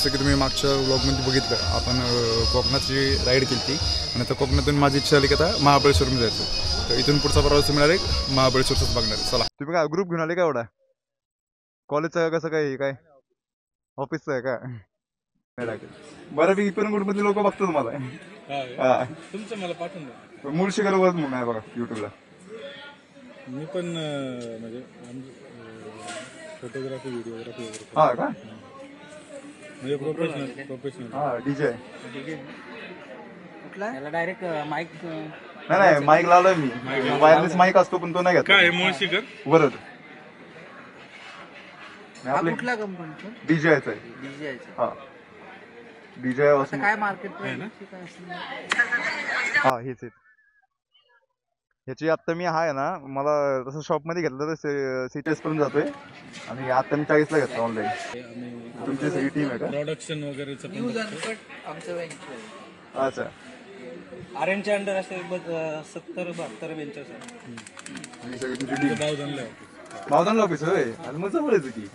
जसं की तुम्ही मागच्या व्लॉगमध्ये बघितलं, आपण कोकणाची राईड केली ती आणि आता कोकणातून माझी इच्छा झाली की आता महाबळेश्वरमध्ये जायचं. तर इथून पुढचा प्रवास मिळाला महाबळेश्वरच बघणार आहे. चला. तुम्ही काय ग्रुप घेऊन आले का एवढा? कॉलेजचं कसं काय ऑफिसचं आहे का? बऱ्यापैकी इकडून लोक बघतात मला. तुमचं मला पाठवून द्या. मुळशीकर वर म्हणून आहे बघा युट्यूबला. मी पण म्हणजे फोटोग्राफी व्हिडिओग्राफी वगैरे. हा का? म्हणजे प्रोफेशनल. हा डीजे कुठला याला डायरेक्ट माईक नाही माईक लावलाय मी. वायरलेस माईक असतो पण तो नाही घेतला. काय मुळशीकर वरद कुठल्या कंपनीचा डीजे आहे. डीजे हा डीजे आता काय मार्केट प्राइस काय असेल? हा हेच ह्याची आत्ता मी आहे ना, मला तसं शॉपमध्ये घेतलं तर सीटीएस पर्यंत जातोय आणि आता मी 40ला घेतला ऑनलाईन. तुमची सगळी टीम आहे का? प्रोडक्शन वगैरेचं न्यूज अनकट आमचं वेंचर. अच्छा. आर्यनच्या अंडर असे 70-72 वेंचर्स ही सगळी तुमची टीम. भावदानला ऑफिस होय. आणि मग जवळच की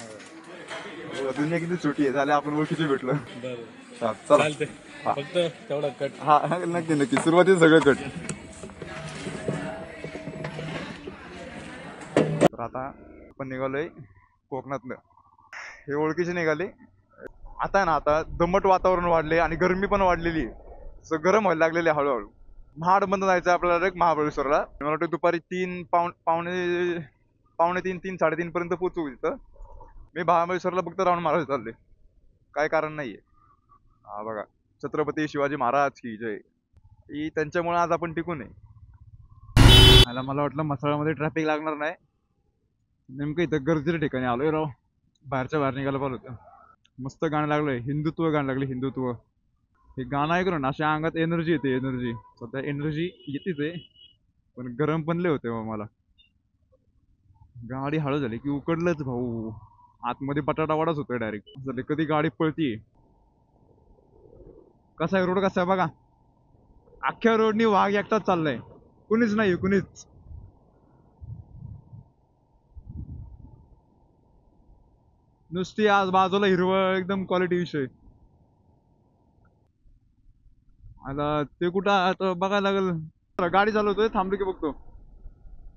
दुनिया किती छोटी आहे. झाले आपण ओळखीचे भेटलो. बरं चला चालते. फक्त तेवढा कट. हा नक्की सुरुवातीला सगळं कट. तर आता आपण निघालोय कोकणातनं. हे ओळखीचे निघाले. आता ना आता दमट वातावरण वाढले आणि गरमी पण वाढलेली. गरम व्हायला लागलेली हळूहळू. महाड बंद जायचं आपल्याला महाबळेश्वरला. मला वाटतं दुपारी 3:30 पर्यंत पोहोचू तिथं. मी महाबळेश्वरला फक्त राऊंड मारायला चाललोय. काय कारण नाहीये. हा बघा, छत्रपती शिवाजी महाराज की जय. ही त्यांच्यामुळे आज आपण टिकून आहे. मला वाटलं मसाळ्यामध्ये ट्रॅफिक लागणार नाही. नेमकं इथं गरजेच्या ठिकाणी आलोय राव. बाहेरच्या बाहेर निघायला पाहिलं होतं. मस्त गाणं लागलंय, हिंदुत्व गाणं लागले. हिंदुत्व हे गाणं ऐकलं ना अशा अंगात एनर्जी येते. एनर्जी सध्या एनर्जी येतेच आहे, पण गरम पण लय होते मला. गाडी हळू झाली की उकडलंच भाऊ. आतमध्ये बटाटा वडाच होतोय डायरेक्ट. झाले कधी गाडी पळतीये. कसा आहे रोड, कसा आहे बघा. अख्ख्या रोडनी वाघ एकटाच चाललाय, कुणीच नाही कुणीच. नुसती आज बाजूला हिरवळ, एकदम क्वालिटी विषय. आता ते कुठं आता बघायला लागेल. गाडी चालवतोय, थांबलो की बघतो.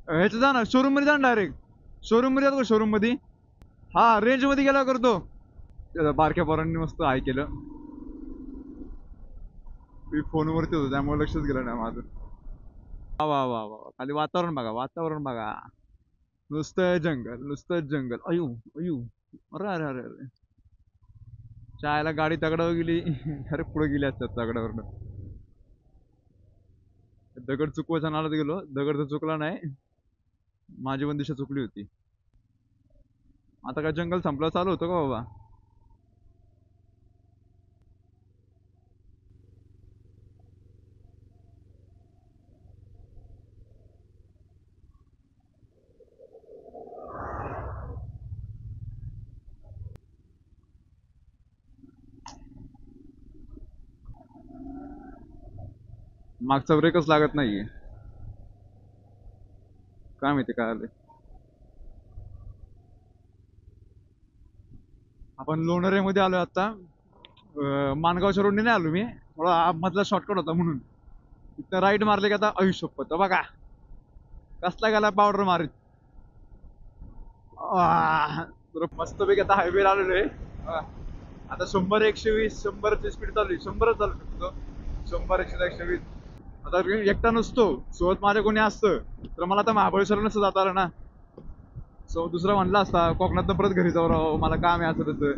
ह्याचं जा ना, शोरूम मध्ये जा ना डायरेक्ट. शोरूम मध्ये जातो, शोरूम मध्ये. हा रेंज मध्ये गेला करतो. बारक्या पोरांनी मस्त हाय केलं. मी फोनवरती होतो त्यामुळे लक्षच गेलं नाही माझं. वा वा वा वा, खाली वातावरण बघा, वातावरण बघा. नुसतं जंगल, नुसतं जंगल. अयो अयो, अरे अरे अरे अरे. चायला गाडी दगडावर गेली. अरे पुढे गेली असतात दगडावरनं. दगड चुकवायच्या नादात गेलो. दगड तर चुकला नाही, माझी पण दिशा चुकली होती. आता काय जंगल संपलं चालू होतं का बाबा? मागचा ब्रेकच लागत नाहीये. काय माहिती काय आलंय. आपण लोणारे आलोय आता. माणगावच्या रोडने नाही आलो मी, थोडा मधला शॉर्टकट होता म्हणून. इथं राईट मारले की आता आयुष्यपत बघा कसला गेला पावडर मारीत. मस्तपैकी आता हायवे आलेलो आहे. आता 100-120 100ची स्पीड चालू आहे. 100च चालू शकतो. 100-100-120. आता एकटा नसतो, सोबत माझ्या कोणी असतं तर मला आता महाबळेश्वर नसतं जाता आलं ना. सो दुसरा म्हणला असता कोकणात परत घरी जाऊ राव, मला काम आहे असं तसं.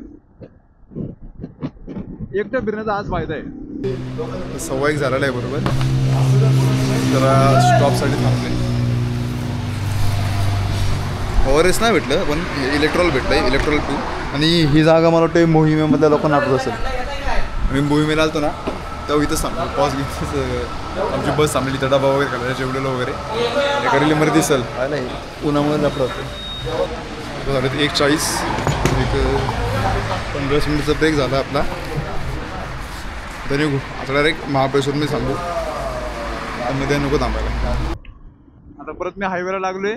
एकटं फिरण्याचा आज फायदा आहे. 1:15 झालेला आहे बरोबर. जरा स्टॉपसाठी थांबले. ओव्हरेस नाही भेटलं पण इलेक्ट्रॉल भेटलंय, इलेक्ट्रॉल 2. आणि ही जागा मला वाटतं मोहिमेमधल्या लोकांना आठवत असेल. आम्ही मोहिमेला आलतो ना तेव्हा इथंच थांबलो. पॉज घेतलीच आमची बस थांबलेली. तर डबा वगैरे खाल्ला, जेवलेलो वगैरे. करेलीमध्ये दिसल काय नाही, उन्हामुळे लपडा होतो. झाले 1:40. एक 15 मिनिटचा ब्रेक झाला आपला. तर निघू आता डायरेक्ट महाबळेश्वरमध्ये थांबू. मध्ये नको थांबायला. आता परत मी हायवेला लागलोय.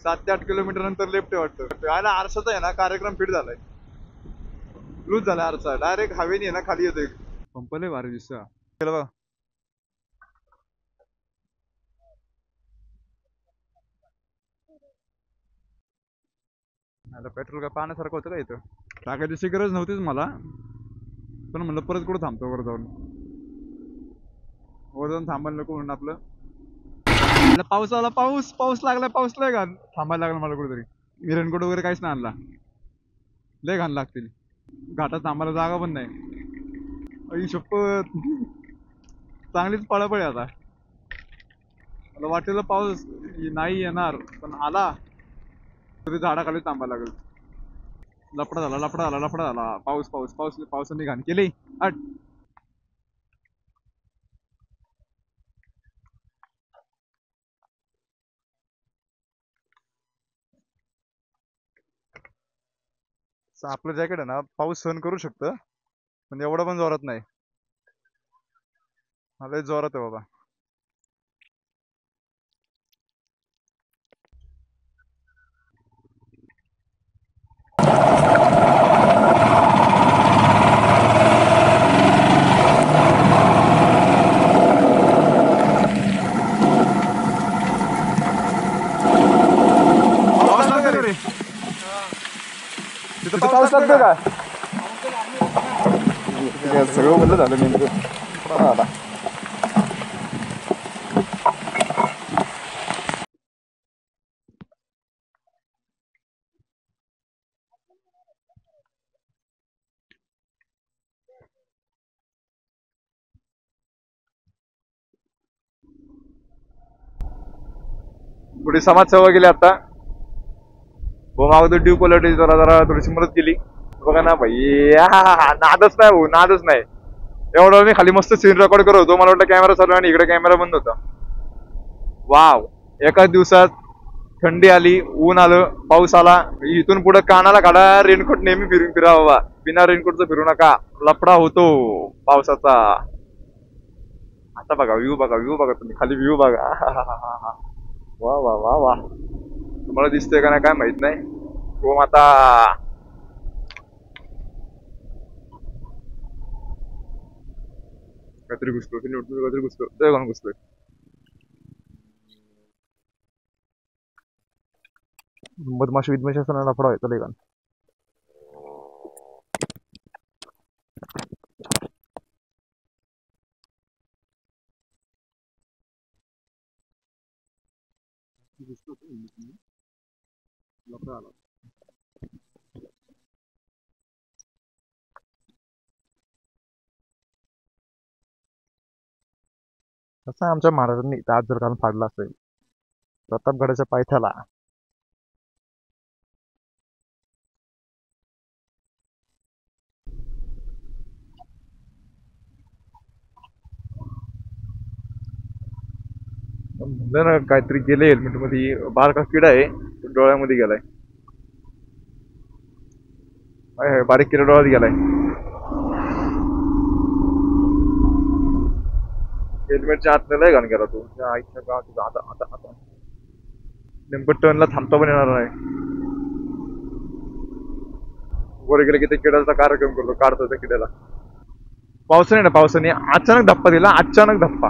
7 ते 8 किलोमीटर नंतर लेफ्ट आहे वाटतं. यायला आरसाचा आहे ना कार्यक्रम फिट झालाय. लूज झाला आरसा डायरेक्ट हवेने ना खाली येतोय पंप लय भारी दिसतो केलं बघा आता पेट्रोल काय पाण्यासारखं होतं का इथं टाकायची गरज नव्हतीच मला पण म्हणलं परत कुठं थांबतो वर जाऊन थांबायला नको म्हणून आपलं पाऊस आला पाऊस लागला पाऊस लय घाण थांबायला लागला मला कुठेतरी मी रेनकोट वगैरे काहीच नाही आणला लय घाण लागतील घाटात थांबायला जागा पण नाही आई शपथ चांगलीच पळापळी आता मला वाटलेलं पाऊस नाही येणार पण आला तरी झाडाखाली थांबायला लागेल लफडा झाला पावसाने घाण केली हट आपलं जॅकेट आहे ना पाऊस सहन करू शकतं पण एवढं पण जोरात नाही लय जोरात आहे बाबा तिथं पाऊस लागतो का सगळं बंद झालं नेमकं आता थोडी समाजसेवा केली आता अगोदर ड्यू क्वालिटी जरा थोडीशी मदत केली बघा ना भाई नादच नाही एवढं मी खाली मस्त सीन रेकॉर्ड करत होतो मला वाटलं कॅमेरा चालू आणि इकडे कॅमेरा बंद होता वाव एकाच दिवसात थंडी आली ऊन आलं पाऊस आला इथून पुढे कानाला काढा रेनकोट नेहमी फिरा बाबा बिना रेनकोटचं फिरू नका लफडा होतो पावसाचा आता बघा व्ह्यू बघा तुम्ही खाली व्ह्यू बघा वा वा वा वा तुम्हाला दिसतंय का नाही काय माहित नाही हो आता काहीतरी घुसतोय बदमाशी विदमाशी असताना लफडा व्हायचा लय घाण कसं आमच्या महाराजांनी आज जर घालून फाडला असेल प्रतापगडाच्या पायथ्याला म्हणलं ना काहीतरी गेले हेल्मेट मध्ये बारका किडा आहे डोळ्यामध्ये गेलाय बारीक किडा डोळ्यात गेलाय हेल्मेटच्या आत लय घाण गेला तू आईच्या गावात आता नेमकं टर्नला थांबता पण येणार नाही वर गेले की ते किड्याचा कार्यक्रम करतो काढतो त्या किड्याला पावसाने अचानक धप्पा दिला अचानक धप्पा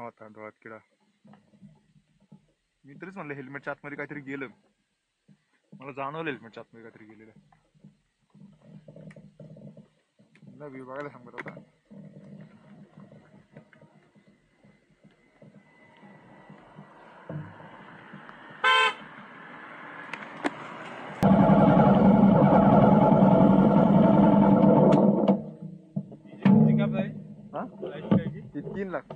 होता डोळ्यात किडा मी तरीच म्हणलं हेल्मेटच्या आतमध्ये काहीतरी गेलं मला जाणवलं हेल्मेटच्या आतमध्ये काहीतरी गेलेलं व्ह्यू बघायला सांगत होता हा 3 लाख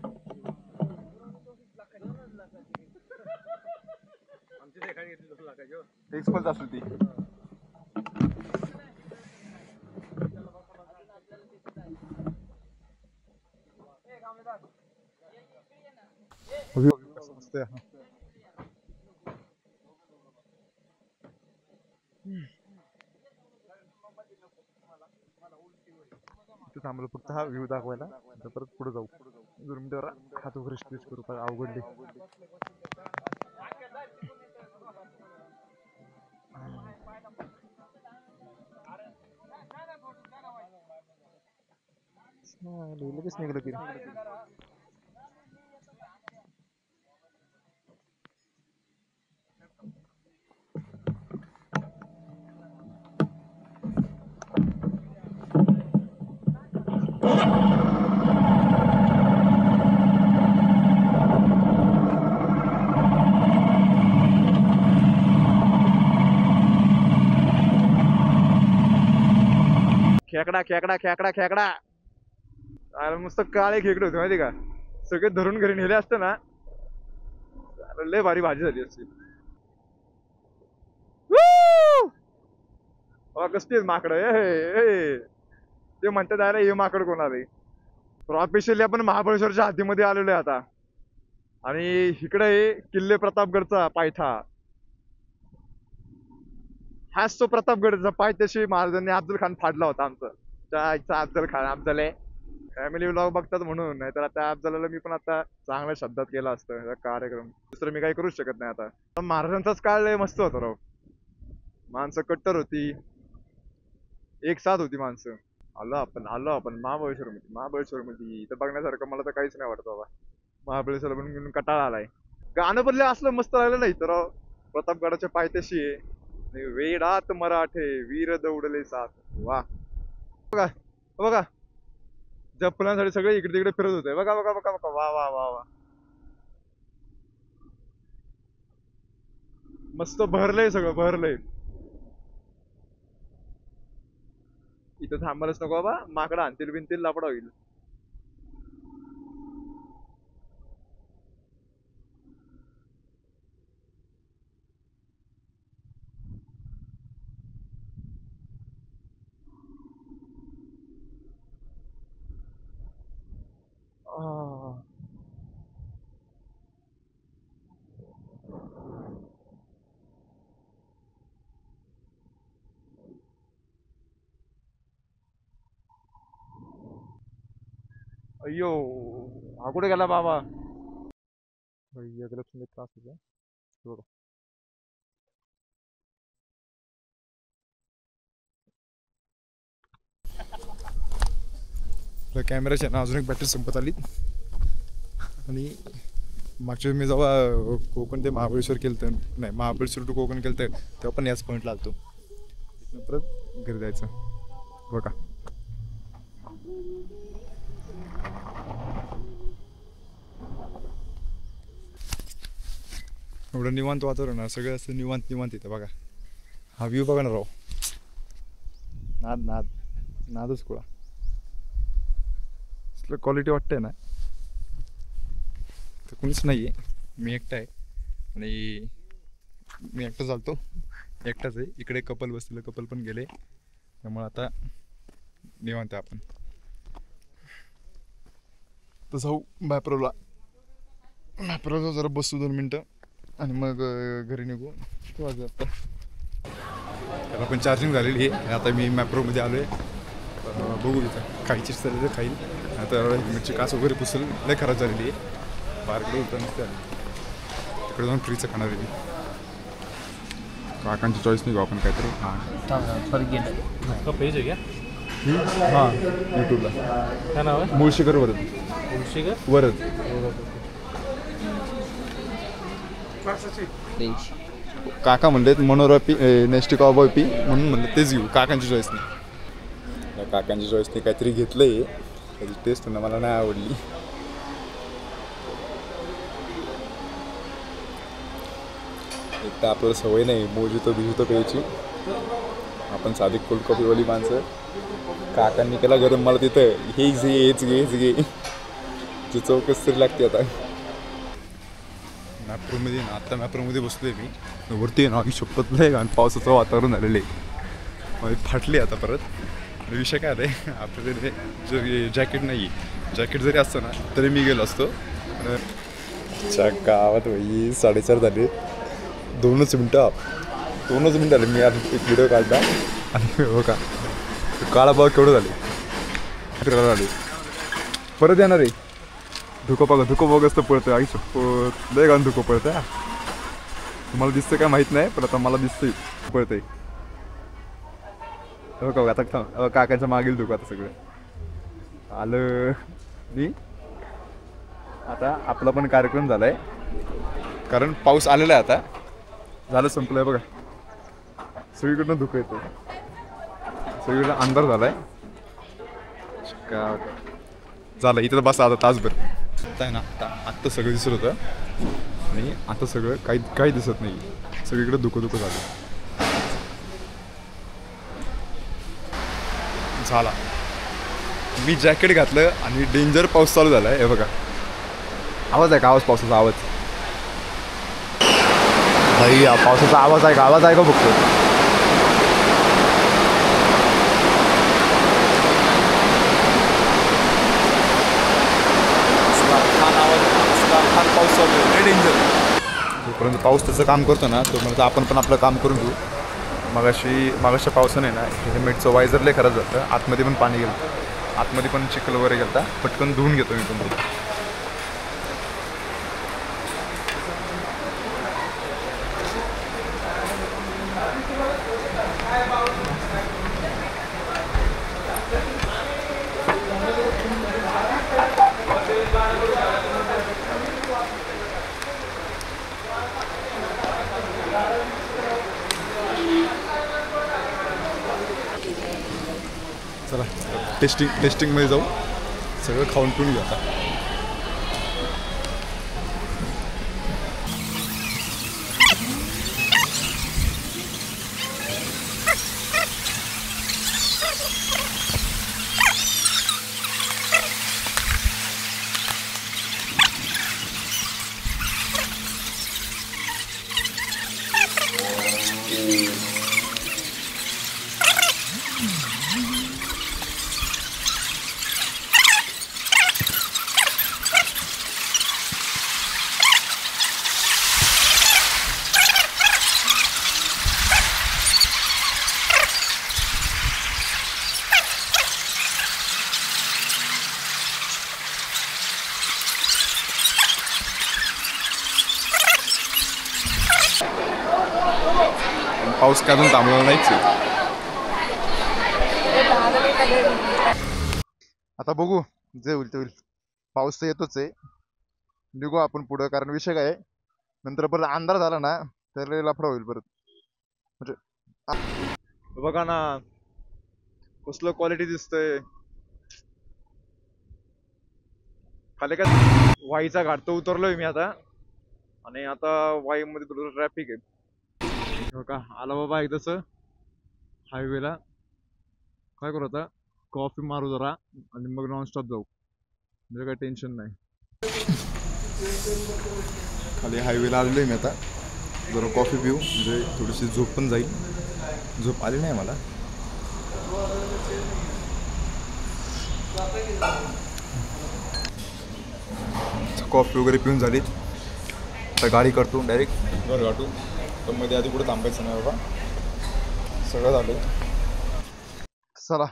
एक्सपल्स असेल ती इथे थांबलो फक्त हा व्ह्यू दाखवायला, नंतर परत पुढे जाऊ. 2 मिनिटावर हात वगैरे स्ट्रेच करू, अवघडले. लगेच निघलं की खेकडा खेकडा खेकडा खेकडा. अरे मस्त काळे खेकडे होते माहिती का, सगळे धरून घरी नेले असते ना, लय भारी भाजी झाली असती. कसली माकड ते म्हणतात आहे हे माकड कोणाला. ऑफिशियली आपण महाबळेश्वरच्या हद्दीमध्ये आलेलो आहे आता, आणि इकडे किल्ले प्रतापगडचा पायथा. हाच तो प्रतापगडचा पायथ्याशी महाराजांनी अफजल खान फाडला होता. आमचा अफजल खान, अफजल आहे फॅमिली व्लॉग बघतात म्हणून, नाहीतर आता अफजलाला मी पण आता चांगल्या शब्दात केला असतं कार्यक्रम. दुसरं मी काही करूच शकत नाही आता. पण महाराजांचाच काळ लय मस्त होता राव. माणसं कट्टर होती, एक साथ होती माणसं. आलो आपण महाबळेश्वर मध्ये इथं बघण्यासारखं मला तर काहीच नाही वाटत बाबा. महाबळेश्वर पण कटाळा आलाय. गाणं पण लय असलं मस्त राहिलं नाही तर राव. प्रतापगडाच्या पायथ्याशी आहे, वेडात मराठे वीर दौडले साथ. वा बघा बघा, जपण्यासाठी सगळे इकडे तिकडे फिरत होते. बघा बघा बघा बघा, वा वा वा वा, मस्त भरलंय सगळं, भरलंय. इथं थांबायलाच नको बाबा, माकडं आणतील बिनतील, लापडा होईल. अय्यो, हा कुठे गेला बाबा. लक्ष्मी त्रास होतो. कॅमेराची आहे ना अजून एक बॅटरी संपत आली. आणि मागच्या मी जेव्हा कोकण ते महाबळेश्वर केलं, नाही महाबळेश्वर टू कोकण केलं, तेव्हा पण याच पॉईंटला आलतो. परत घरी जायचं बघा. एवढं निवांत वातावरण आहे, सगळं असं निवांत निवांत येतं बघा. हा व्ह्यू बघा ना राव, नादच कुळा. क्वालिटी वाटतंय ना. तर कोणीच नाही आहे, मी एकटा आहे, आणि मी एकटा चालतो, एकटाच आहे. इकडे कपल बसलेलं, कपल पण गेले, त्यामुळे आता निवांत आहे आपण. तर जाऊ मॅप्रोला जरा बसू 2 मिनटं, आणि मग घरी निघू. आता त्याला पण चार्जिंग झालेली आहे. आता मी मॅप्रोमध्ये आलो आहे. बघू इथं खायची चालली तर खाईल. आता मिरची कास वगैरे पुसेल, लय खराब झालेली आहे. पार्कडे उठं नसते आली, तिकडे जाऊन फ्रीचं खाणार आहे मी. काकांची चॉईस निघू आपण काहीतरी. आपका पेज है क्या? हां, यूट्यूबला क्या नाव है? मुळशीकर वरद. मुळशीकर वरद. काका म्हणलेत मनोरपी नेस्टिकॉ बॉयपी, म्हणून म्हणलं तेच घेऊ. काकांची चॉईसने, काकांची चॉईसने काहीतरी घेतलंय. त्याची टेस्ट ना मला नाही आवडली. एक तर आपल्याला सवय नाही मोजितो बिजितो प्यायची, आपण साधी कोल्ड कॉफीवाली माणसं. काकांनी केला गरम, मला तिथं हेच घे जी चौकस तरी लागते. आता मॅप्रोमध्ये ना, आता मॅप्रोमध्ये बसलोय मी. वरती आहे ना की शपथलं आहे, आणि पावसाचं वातावरण झालेलं आहे. फाटली आता परत. विषय काय आहे, आपल्याकडे जर जॅकेट नाही आहे, जॅकेट जरी असतं ना तरी मी गेलो असतो. गावात भाई 4:30 झाले. 2च मिनटं झाले मी आता एक व्हिडिओ काढला आणि हो का काळा पाव केवढं झाले फिरायला आले. परत येणार आहे. धुकं बघ असतं पळतं आई शपथ लय घाण धुकं पळतं हा. तुम्हाला दिसतं काय माहीत नाही पण आता मला दिसतंय पळतंय. हो का आता काकांच्या मागील धुकं आता सगळं आलं. मी आता आपला पण कार्यक्रम झालाय कारण पाऊस आलेला आहे. आता झालं संपलंय बघा. सगळीकडनं धुकं येतं. सगळीकडनं अंधार झालाय का झालं. इथं बस आता तासभर आहे ना. आत्ता सगळं दिसत होतं आणि आता सगळं काही दिसत नाही. सगळीकडे धुकं झालं. झाला. मी जॅकेट घातलं आणि डेंजर पाऊस चालू झालाय. हे बघा आवाज आहे का? पावसाचा आवाज भाई. पावसाचा आवाज आहे का बघतो. पाऊस चालू आहे डेंजर. जोपर्यंत पाऊस त्याचं काम करतो ना तोपर्यंत आपण पण आपलं काम करून घेऊ. मागाशा पावसाने ना हेल्मेटचं वायझर लय खराब जातं. आतमध्ये पण पाणी गेलं. आतमध्ये पण चिखल वगैरे गेलता. पटकन धुवून घेतो मी पण. चला टेस्टिंगमध्ये जाऊ. सगळं खाऊन पिऊन घेऊ आता. पाऊस काय अजून थांबलेला नाहीच. आता बघू जे होईल ते होईल. पाऊस तर येतोच आहे. निघू आपण पुढं कारण विषय काय नंतर परत अंधार झाला ना तर लफडा होईल परत. म्हणजे बघा ना कसलं क्वालिटी दिसतंय. खाली काय वाईचा घाट तर उतरलोय मी आता आणि आता वाई मध्ये थोडं ट्रॅफिक आहे. हो का आला बाबा एकदाच हायवेला. काय करू आता कॉफी मारू जरा आणि मग नॉनस्टॉप जाऊ. म्हणजे काही टेन्शन नाही. खाली हायवेला आलेलो आहे मी आता. जरा कॉफी पिऊ म्हणजे थोडीशी झोप पण जाईल. झोप आली नाही मला. कॉफी वगैरे पिऊन झाली. आता गाडी करतो डायरेक्ट घर गाठू. पण मध्ये आधी कुठं थांबायचं नाही बाबा. सगळं झालं. चला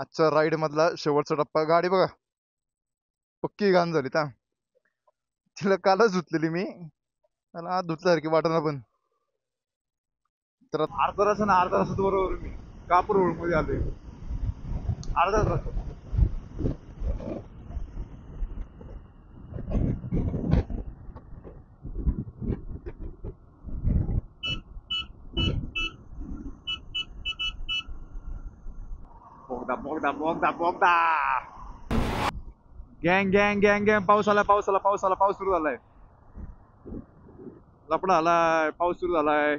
आजच्या राईड मधला शेवटचा टप्पा. गाडी बघा पक्की घाण झाली. तिला कालच धुतलेली मी. मला आज धुतल्यासारखी वाटणार पण. तर अर्धा तासात बरोबर मी कापूर रोड मध्ये आलोय. अर्धा तास. बोगदा गँग पाऊस आला. पाऊस सुरू झालाय. लपडा आलाय. पाऊस सुरू झालाय.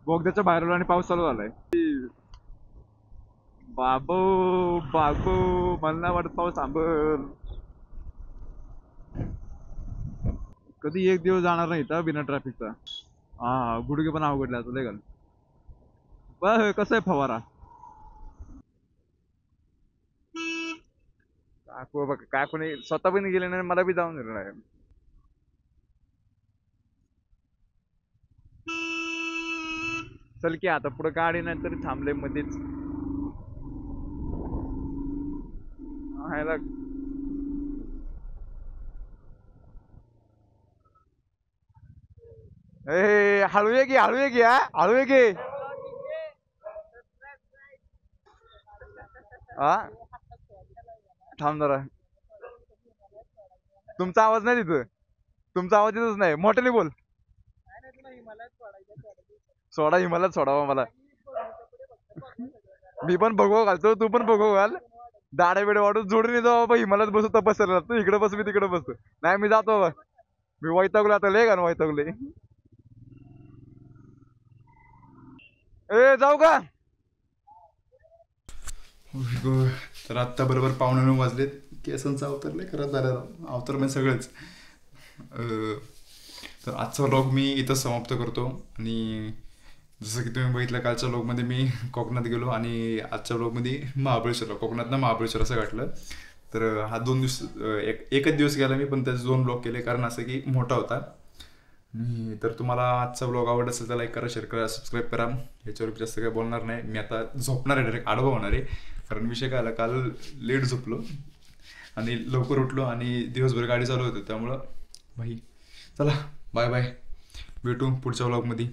बोगद्याच्या बाहेर आलो आणि पाऊस चालू झालाय. बाबू मला नाही वाटत पाऊस थांबल. कधी एक दिवस जाणार नाही तर बिना ट्रॅफिकचा. हा गुडघे पण अवघडले आता लय घाल. कसं आहे फवारा बघ काय कोणी स्वतः पण गेले नाही मला बी जाऊन दिलं नाही. चल की आता पुढे गाडी नाही तरी थांबले मध्येच. ए हळू ये की हळू ये की हळू ये की हा थांब जरा. तुमचा आवाज नाही तिथं. तुमचा आवाज येतच नाही. मोठ्याने बोल. सोडा हिमालयात सोडावा मला. मी पण भगवा घालतो तू पण भगवा घाल. दाड्या बिड्या वाढून जोडून येतो बाबा. हिमालयात बसू तपसर तू इकडे बस मी तिकडे बसतो. नाही मी जातो बाबा. मी वैतागलो आता लय का वैतागले. ए जाऊ का. तर आत्ता बरोबर 9:15 वाजलेत. केसांचं अवतरलंय खरंच झालं अवतर म्हणजे सगळंच. तर आजचा व्लॉग मी इथं समाप्त करतो. आणि जसं की तुम्ही बघितलं कालच्या व्लॉगमध्ये मी कोकणात गेलो आणि आजच्या व्लॉगमध्ये महाबळेश्वरला कोकणातनं महाबळेश्वर असं गाठलं. तर हा 2 दिवस एकच दिवस गेला मी पण त्याचे 2 व्लॉग केले कारण असं की मोठा होता. आणि तर तुम्हाला आजचा व्लॉग आवडला असेल तर लाईक करा शेअर करा सबस्क्राईब करा. ह्याच्यावर जास्त काही बोलणार नाही. मी आता झोपणार आहे डायरेक्ट आडवा होणार आहे कारण विषय काय आला काल लेट झोपलो आणि लवकर उठलो आणि दिवसभर गाडी चालू होती त्यामुळं भाई चला बाय बाय भेटू पुढच्या व्लॉगमध्ये.